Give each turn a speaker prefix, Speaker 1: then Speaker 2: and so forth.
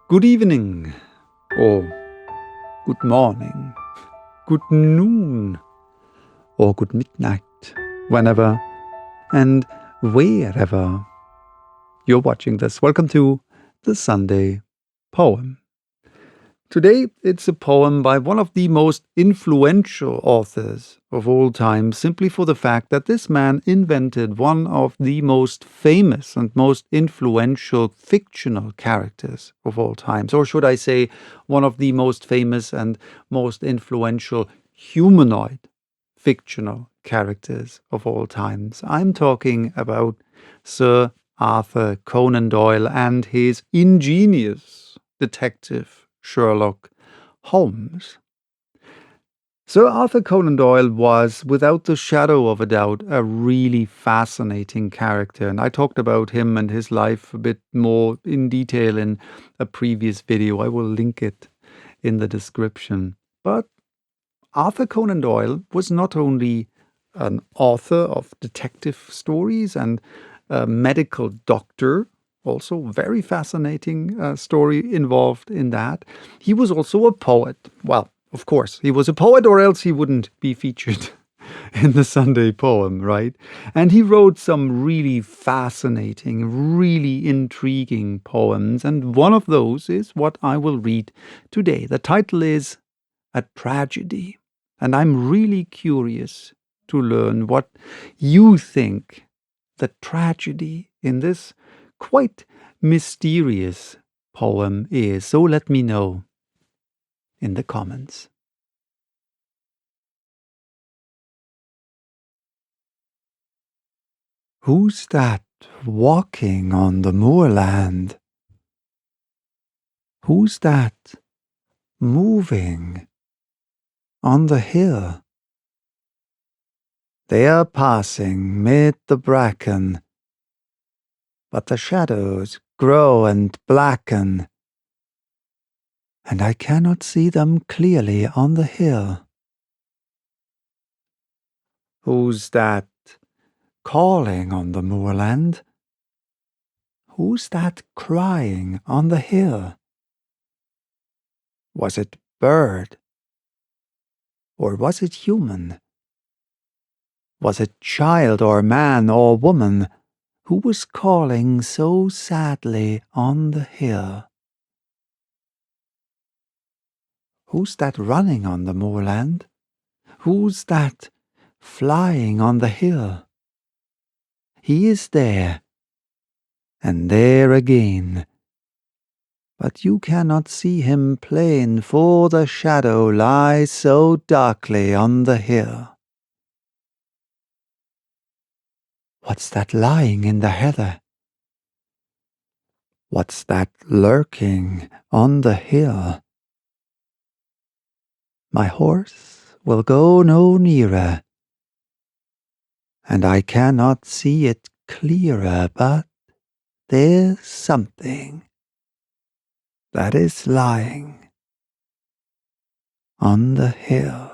Speaker 1: Good evening, or good morning, good noon, or good midnight, whenever and wherever you're watching this. Welcome to the Sunday Poem. Today, it's a poem by one of the most influential authors of all time, simply for the fact that this man invented one of the most famous and most influential fictional characters of all times. Or should I say, one of the most famous and most influential humanoid fictional characters of all times. I'm talking about Sir Arthur Conan Doyle and his ingenious detective Sherlock Holmes. Sir Arthur Conan Doyle was, without the shadow of a doubt, a really fascinating character, and I talked about him and his life a bit more in detail in a previous video. I will link it in the description. But Arthur Conan Doyle was not only an author of detective stories and a medical doctor, also very fascinating story involved in that. He was also a poet. Well, of course, he was a poet, or else he wouldn't be featured in the Sunday Poem, right? And he wrote some really fascinating, really intriguing poems, and one of those is what I will read today. The title is A Tragedy, and I'm really curious to learn what you think the tragedy in this quite mysterious poem is. So let me know in the comments. Who's that walking on the moorland? Who's that moving on the hill? They are passing mid the bracken, but the shadows grow and blacken, and I cannot see them clearly on the hill. Who's that calling on the moorland? Who's that crying on the hill? Was it bird? Or was it human? Was it child or man or woman who was calling so sadly on the hill? Who's that running on the moorland? Who's that flying on the hill? He is there, and there again, but you cannot see him plain, for the shadow lies so darkly on the hill. What's that lying in the heather? What's that lurking on the hill? My horse will go no nearer, and I cannot see it clearer, but there's something that is lying on the hill.